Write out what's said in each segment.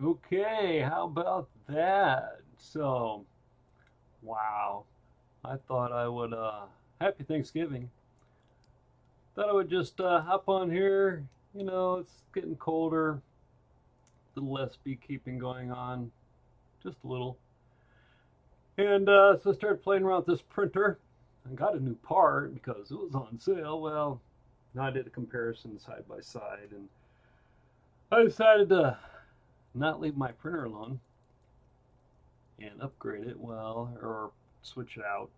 Okay, how about that? So, wow. I thought I would, happy Thanksgiving. Thought I would just hop on here. You know, it's getting colder, a little less beekeeping going on, just a little. And so I started playing around with this printer. I got a new part because it was on sale. Well, now I did a comparison side by side, and I decided to not leave my printer alone and upgrade it, well, or switch it out.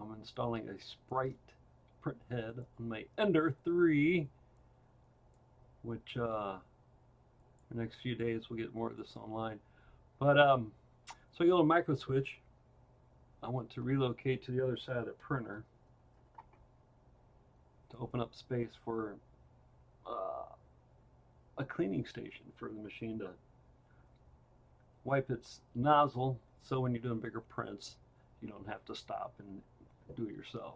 I'm installing a Sprite print head on my Ender 3, which the next few days we'll get more of this online. But so I got a micro switch. I want to relocate to the other side of the printer to open up space for uh, a cleaning station for the machine to wipe its nozzle, so when you're doing bigger prints, you don't have to stop and do it yourself,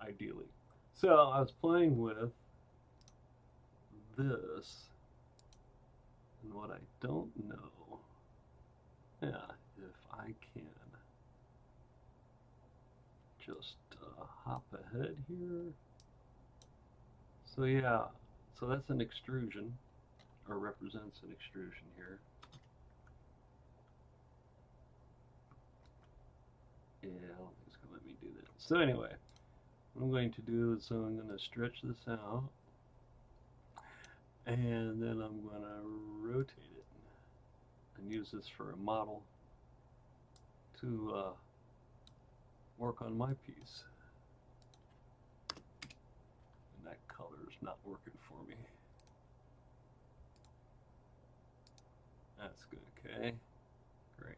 ideally. So I was playing with this, and what I don't know, yeah, if I can just hop ahead here. So yeah, so that's an extrusion, or represents an extrusion here. Yeah, I don't think it's gonna let me do that. So anyway, what I'm going to do is I'm going to stretch this out, and then I'm going to rotate it and use this for a model to work on my piece. And that color is not working for me. That's good. Okay, great.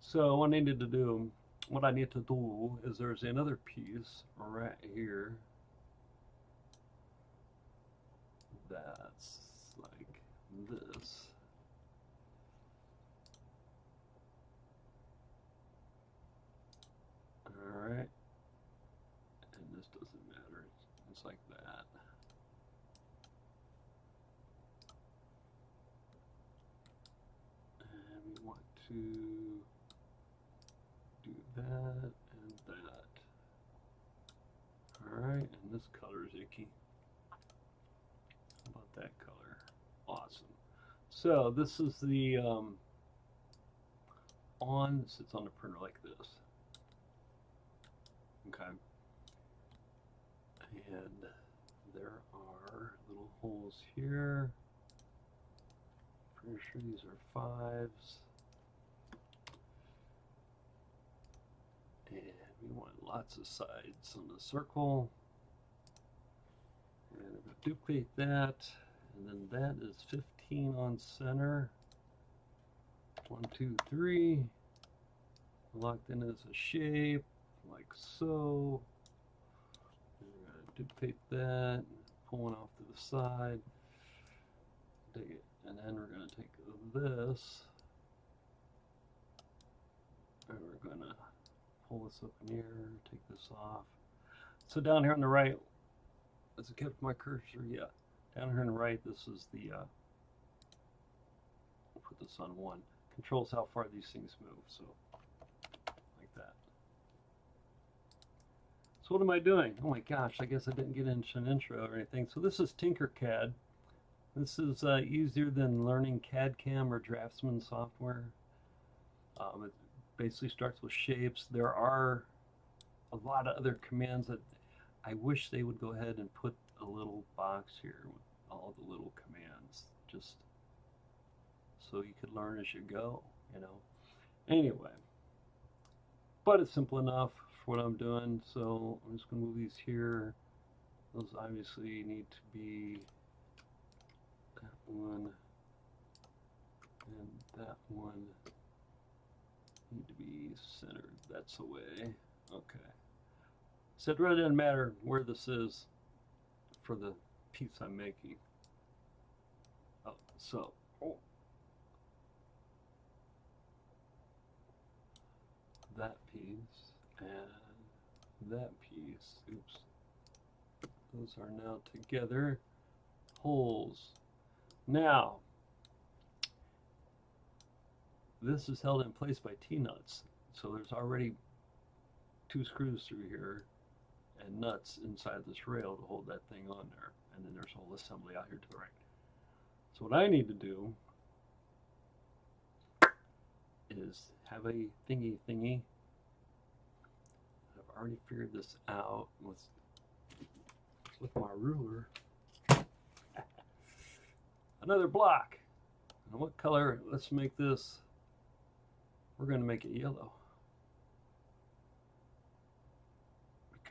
So what I need to do is there's another piece right here that's like this. All right, and this doesn't matter. It's like that. And we want to do that and that. All right, and this color is icky. How about that color? Awesome. So this is the it sits on the printer like this. Okay. And there are little holes here. Pretty sure these are fives. And we want lots of sides on the circle. And I'm going to duplicate that. And then that is 15 on center. 1, 2, 3. Locked in as a shape, like so. And we're going to duplicate that. Pull one off to the side. Take it. And then we're going to take this. And we're going to pull this up in here, take this off. So down here on the right, as I kept my cursor, yeah, down here on the right, this is the, we'll put this on 1. Controls how far these things move, so like that. So what am I doing? Oh my gosh, I guess I didn't get into an intro or anything. So this is Tinkercad. This is easier than learning CAD/CAM or Draftsman software. It basically starts with shapes. There are a lot of other commands that I wish they would go ahead and put a little box here with all the little commands, just so you could learn as you go, you know. Anyway, but it's simple enough for what I'm doing, so I'm just going to move these here. Those obviously need to be that one and that one need to be centered. That's the way. Okay. So it really doesn't matter where this is for the piece I'm making. Oh, so that piece and that piece. Oops. Those are now together. Holes. Now, this is held in place by T-nuts. So there's already 2 screws through here and nuts inside this rail to hold that thing on there. And then there's a whole assembly out here to the right. So what I need to do is have a thingy. I've already figured this out. Let's with my ruler. Another block. And what color? Let's make this. We're going to make it yellow.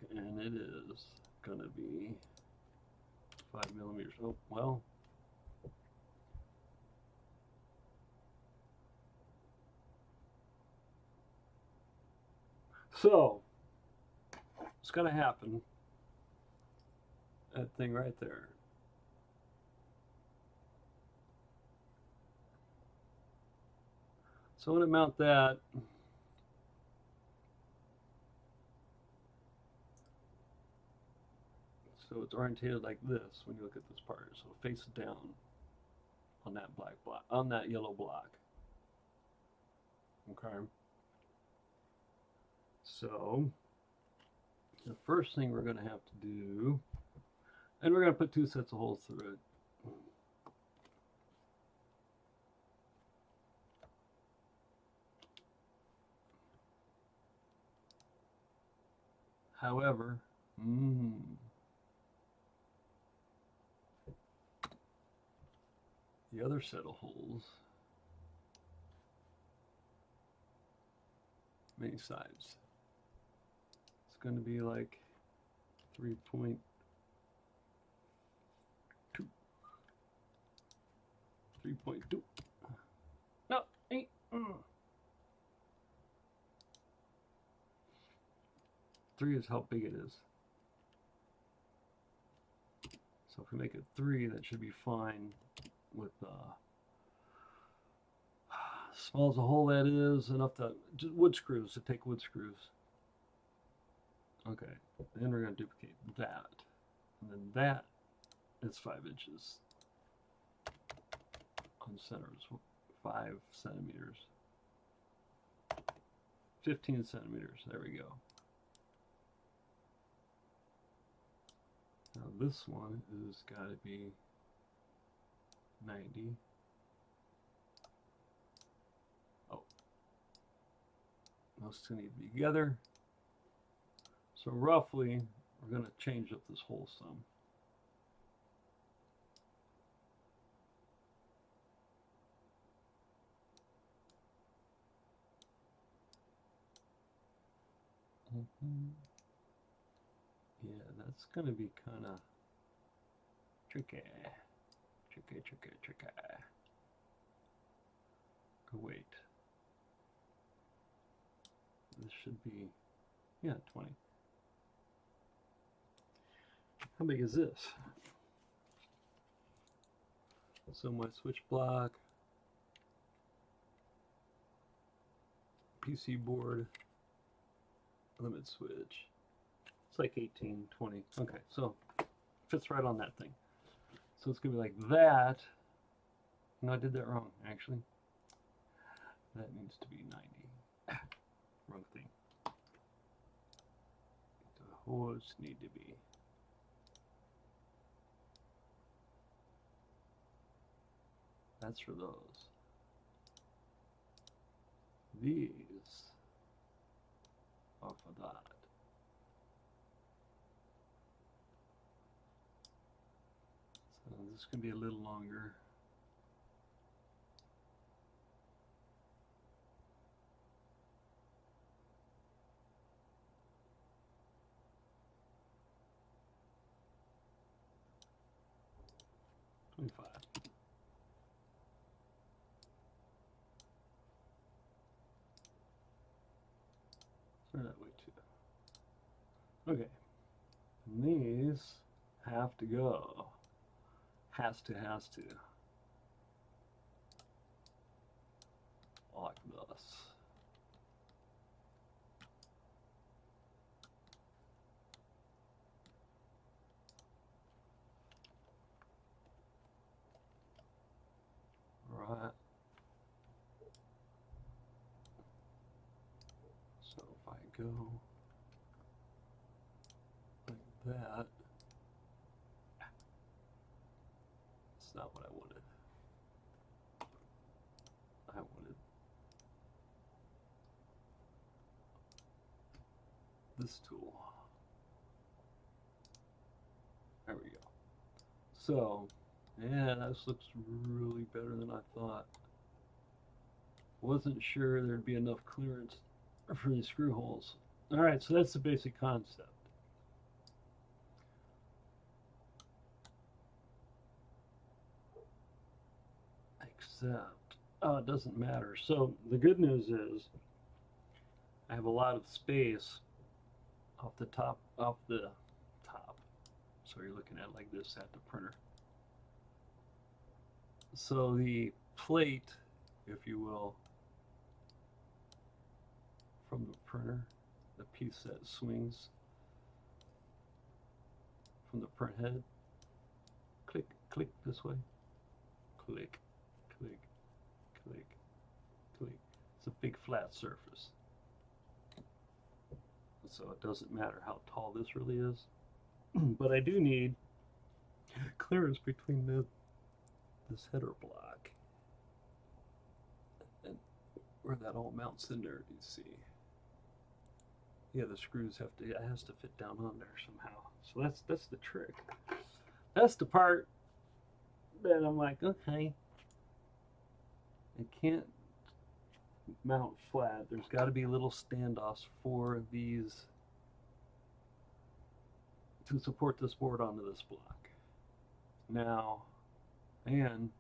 And it is going to be 5 millimeters. Oh, well. So, what's going to happen? That thing right there. So I'm going to mount that. So it's orientated like this when you look at this part. So face it down on that black block, on that yellow block. Okay. So the first thing we're going to have to do, and we're going to put 2 sets of holes through it. However, the other set of holes, many sides. It's going to be like 3.2. 3.2. No, 8. 3 is how big it is. So if we make it 3, that should be fine with small as a hole that is, enough to, just wood screws, to take wood screws. Okay, then we're going to duplicate that. And then that is 5 inches on centers, 5 centimeters. 15 centimeters, there we go. Now this one is got to be 90. Oh, those two need to be together. So roughly, we're going to change up this whole sum. Yeah, that's going to be kind of tricky. Tricky. Oh, wait. This should be, yeah, 20. How big is this? So my switch block, PC board, limit switch. It's like 18, 20. Okay, so fits right on that thing. So it's going to be like that. No, I did that wrong, actually. That needs to be 90. Wrong thing. The holes need to be. That's for those. These are for that. So this is going to be a little longer. That way too. Okay. And these have to go. Has to. Like this. go like that. That's not what I wanted. I wanted this tool. There we go. So, yeah, this looks really better than I thought. Wasn't sure there'd be enough clearance for these screw holes. All right, so that's the basic concept. Except, oh, it doesn't matter. So the good news is I have a lot of space off the top. So you're looking at it like this at the printer. So the plate, if you will, from the printer, the piece that swings from the print head, click, click this way, click, click, click, click. It's a big flat surface. So it doesn't matter how tall this really is. But I do need clearance between this header block and where that all mounts in there. You see, yeah, the screws it has to fit down on there somehow. So that's the trick. That's the part that I'm like, okay, it can't mount flat. There's got to be little standoffs for these to support this board onto this block. Now, and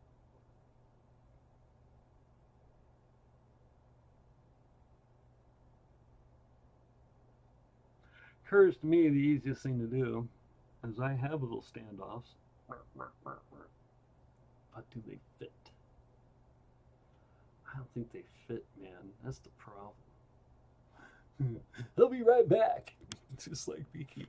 occurs to me the easiest thing to do is I have little standoffs, but do they fit? I don't think they fit, man. That's the problem. I'll be right back. It's just like beekeeping.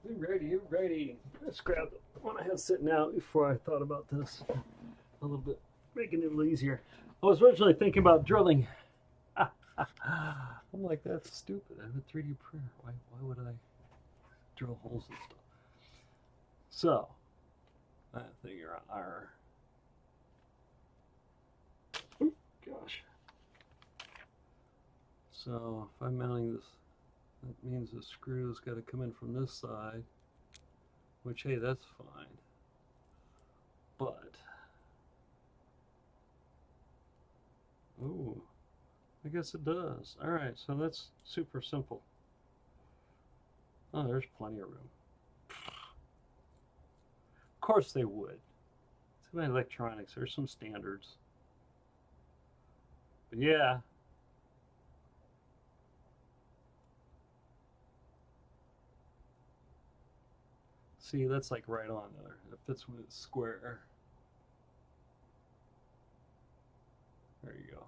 You ready? You ready? Let's grab the one I had sitting out before I thought about this a little bit, making it a little easier. I was originally thinking about drilling. I'm like, that's stupid. I have a 3D printer. Why would I drill holes and stuff? So, I figure our, oh gosh. So if I'm mounting this, that means the screw's got to come in from this side, which, hey, that's fine. But, oh, I guess it does. All right, so that's super simple. Oh, there's plenty of room. Of course they would. It's about electronics. There's some standards. But yeah. See, that's like right on there. It fits when it's square. There you go.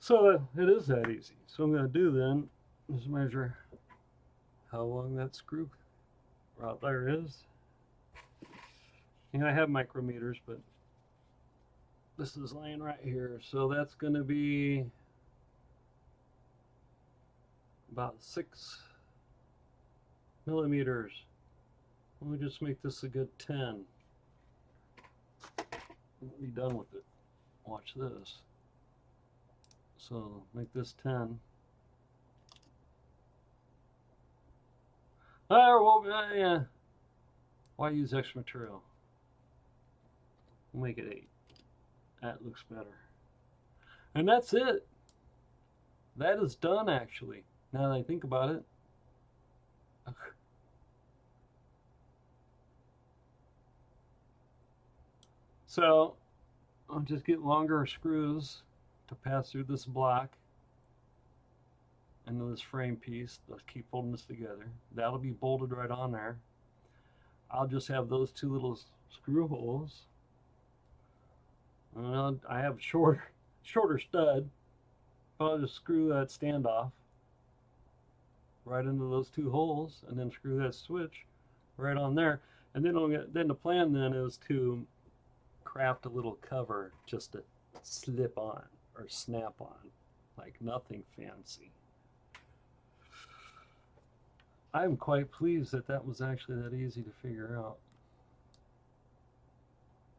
So it is that easy. So I'm going to do then is measure how long that screw rod there is. I have micrometers, but this is laying right here. So that's going to be about 6 millimeters. Let me just make this a good 10. We'll be done with it. Watch this. So make this 10. Well, yeah. Why use extra material? We'll make it 8. That looks better. And that's it. That is done, actually. Now that I think about it. So I'll just get longer screws to pass through this block into this frame piece. Let's keep holding this together. That'll be bolted right on there. I'll just have those two little screw holes. I have shorter stud. I'll just screw that standoff right into those two holes, and then screw that switch right on there. And then the plan then is to craft a little cover just to slip on or snap on, like nothing fancy. I'm quite pleased that that was actually that easy to figure out,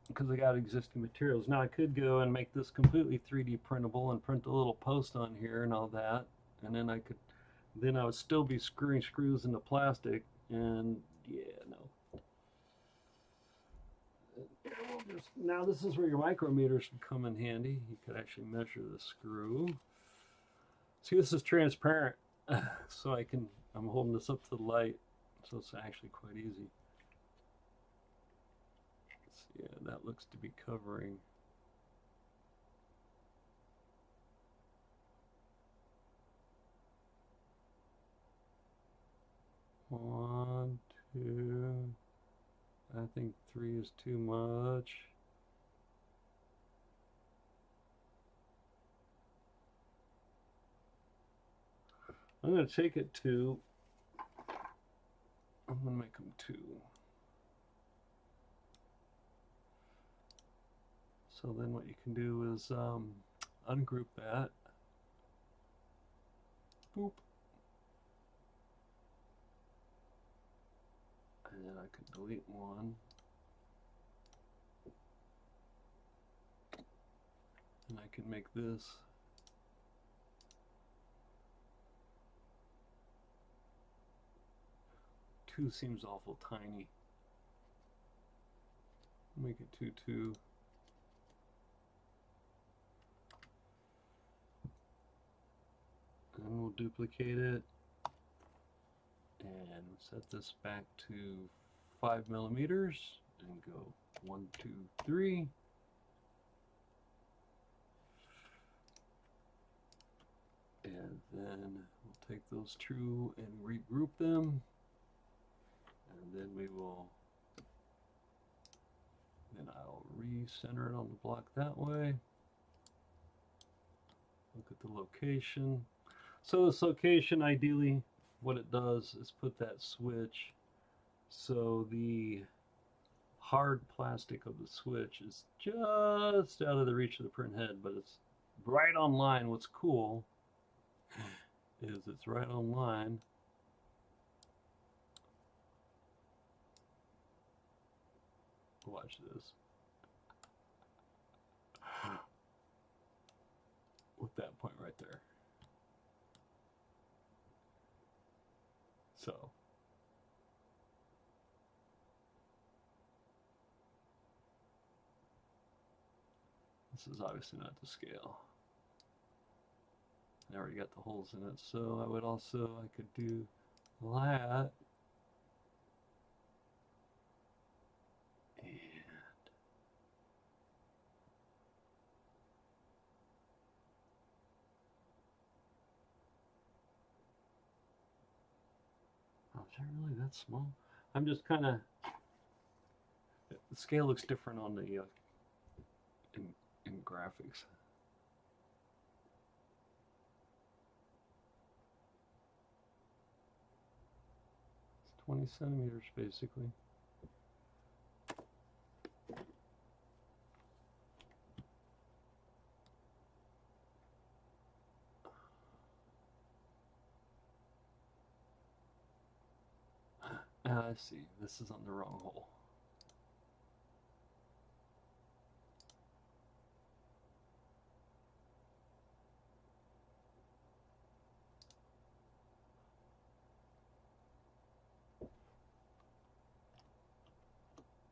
because I got existing materials. Now I could go and make this completely 3D printable and print a little post on here and all that, and then I would still be screwing screws into plastic, and yeah, no. Now this is where your micrometers should come in handy. You could actually measure the screw. See, this is transparent, so I'm holding this up to the light, so it's actually quite easy. Yeah, that looks to be covering. One, two, I think 3 is too much. I'm going to take it to, I'm going to make them 2. So then what you can do is ungroup that. Boop. And then I could delete one. And I can make this two. Seems awful tiny. Make it 2, 2. And we'll duplicate it and set this back to 5 millimeters and go 1, 2, 3. And then we'll take those two and regroup them, and then I'll recenter it on the block that way. Look at the location. So this location, ideally, what it does is put that switch so the hard plastic of the switch is just out of the reach of the print head, but it's right on line. What's cool is it's right on line watch this with that point right there. So this is obviously not to scale. I already got the holes in it, so I could do that. And oh, is that really that small? I'm just kind of, the scale looks different on the in graphics. It's 20 centimeters basically. I see, this is on the wrong hole.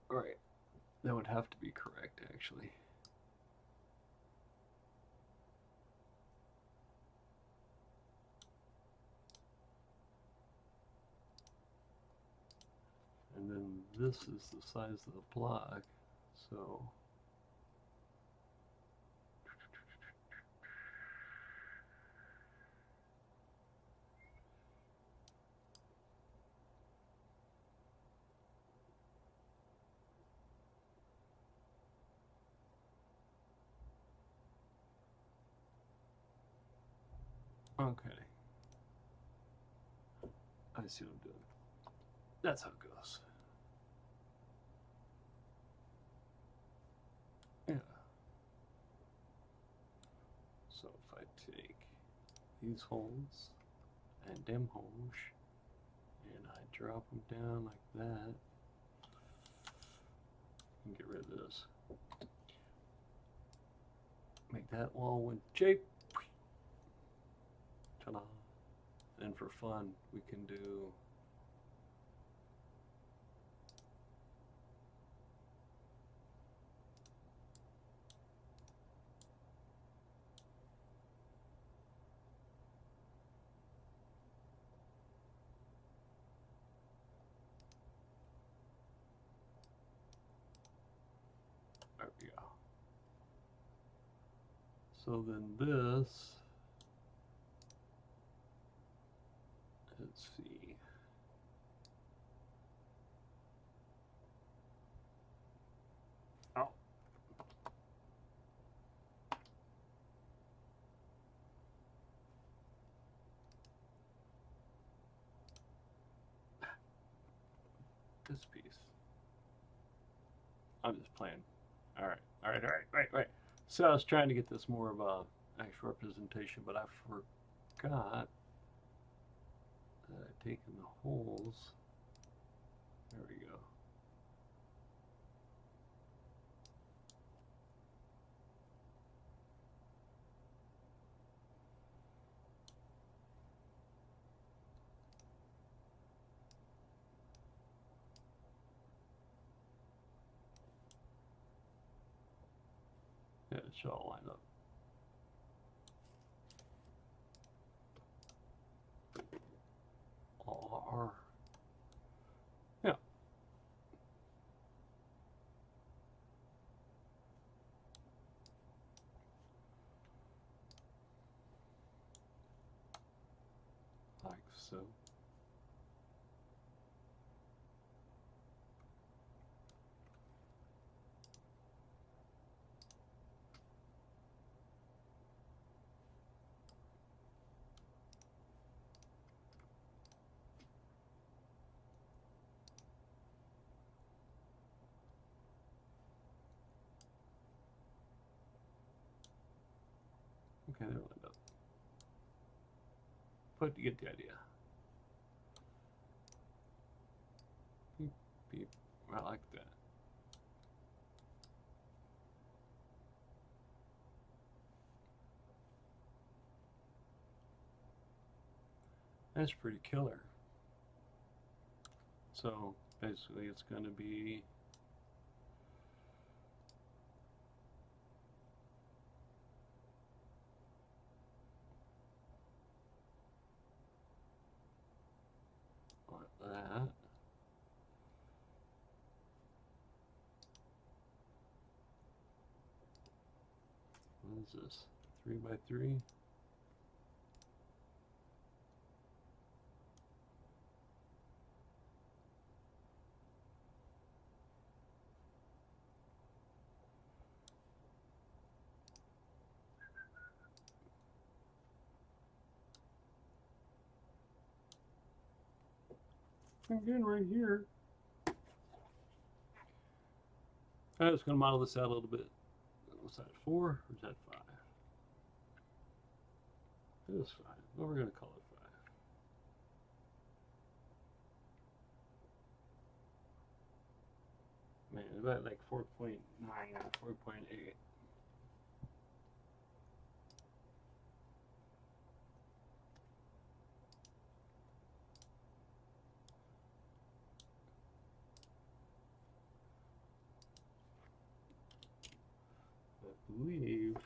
All right, that would have to be correct actually. this is the size of the block, so okay. I see what I'm doing. That's how it goes. Yeah. So if I take these holes and them holes and I drop them down like that, and get rid of this. Make that wall with cheep. Ta-da. And for fun, we can do there we go. So then this, let's see. Oh. This piece. I'm just playing. All right. So I was trying to get this more of a actual representation, but I forgot that I'd taken the holes. There we go. Yeah, it should all line up. R. Yeah. Like so. Okay, they're lined up. But you get the idea. Beep, beep. I like that. That's pretty killer. So basically it's going to be like that. What is this? 3 by 3? Again, right here. I'm just going to model this out a little bit. Was that 4 or is that 5? It is 5. Well, we're going to call it 5. Man, it's about like 4.9 or 4.8. I believe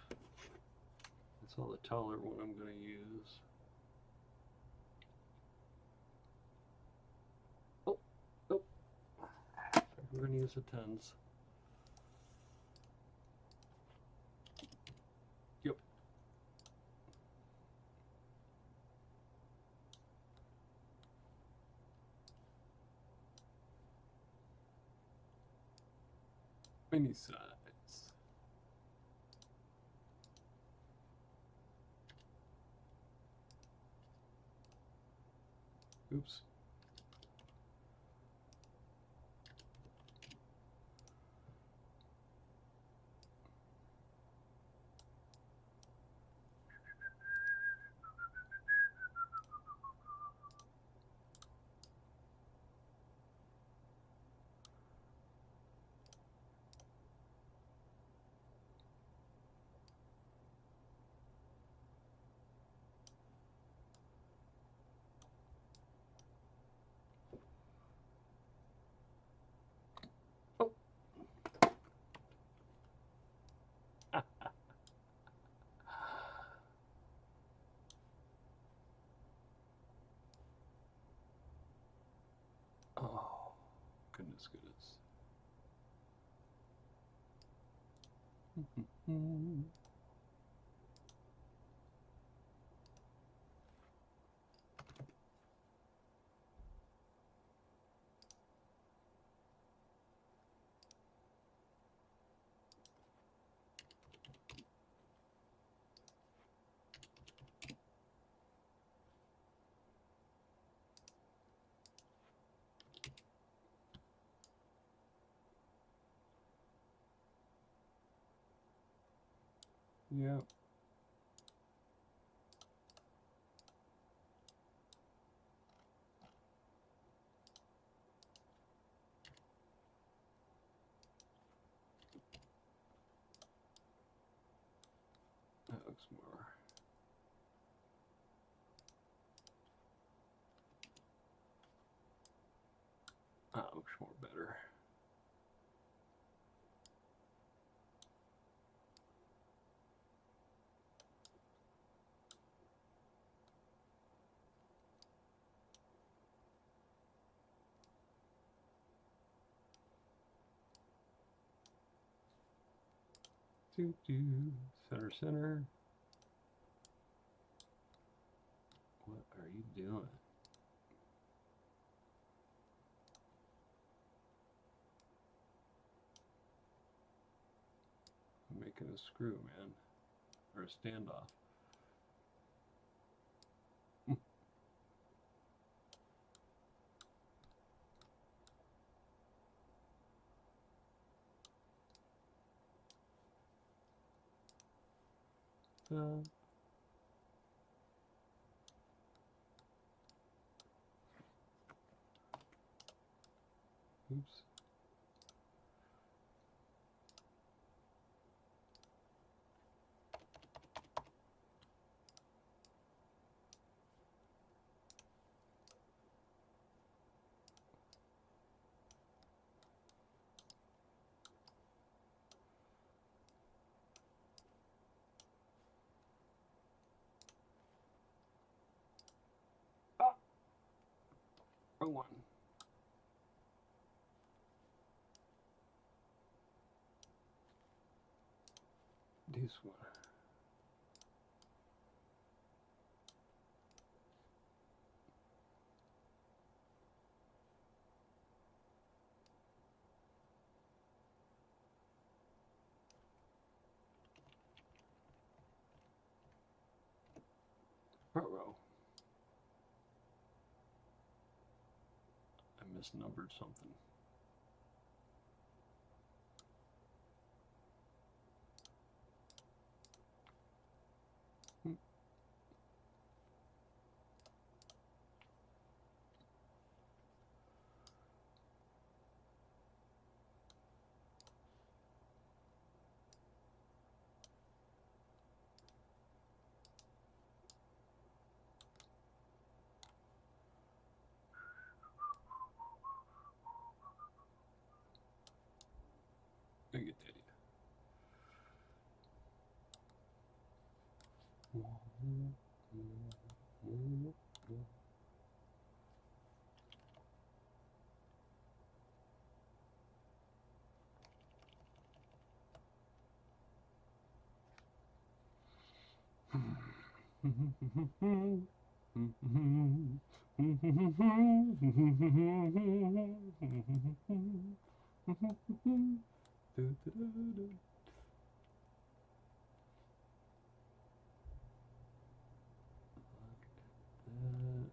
that's all the taller one I'm going to use. Oh. we're going to use the 10s. Yep. Many sides. Oops. Oh. Oh, goodness. Yeah. That looks more. That looks more better. Center. What are you doing? I'm making a screw, man. Or a standoff. Oops. Ah, wrong one. This one. Uh-oh. I misnumbered something.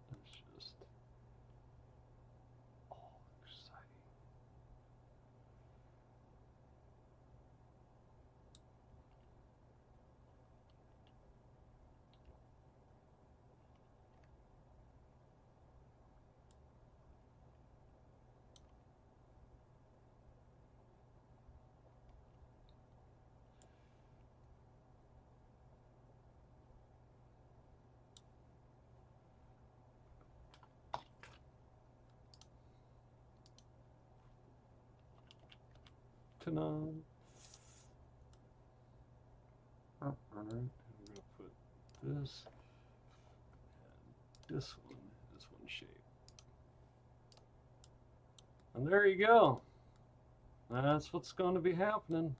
That's just all exciting. Ta-da. All right, I'm going to put this and this one shape. And there you go. That's what's going to be happening.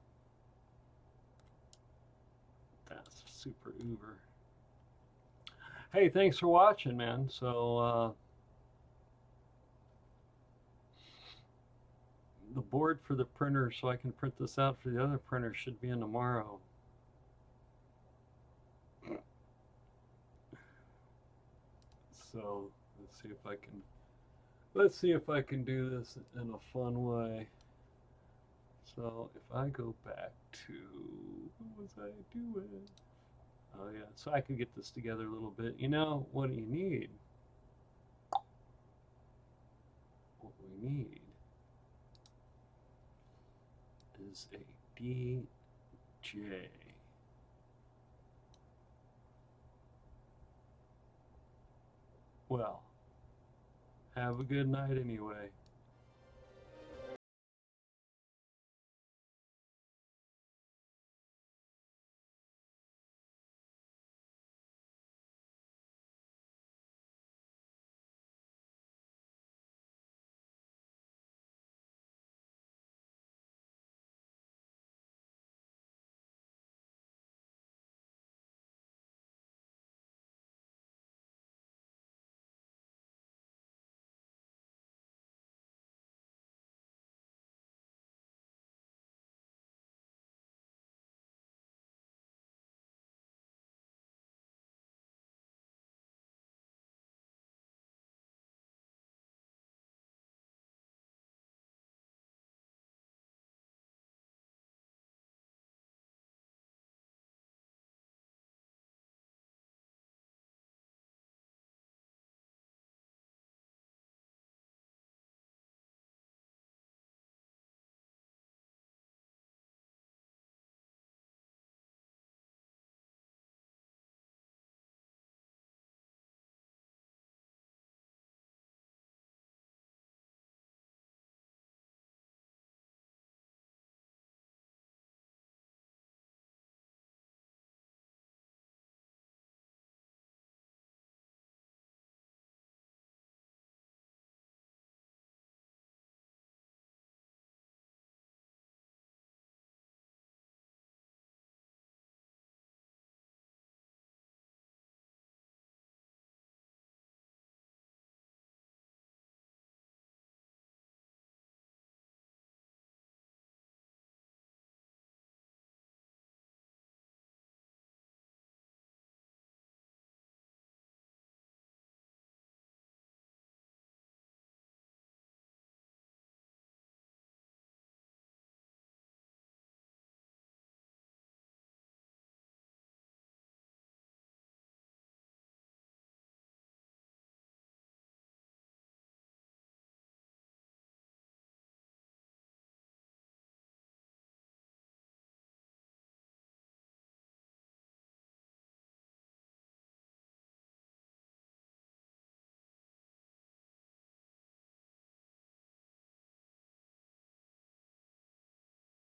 That's super uber. Hey, thanks for watching, man. So, the board for the printer so I can print this out for the other printer should be in tomorrow. So let's see if I can do this in a fun way. So if I go back to, what was I doing? Oh yeah, so I can get this together a little bit. You know, what do you need? What we need is a DJ. Well, have a good night anyway.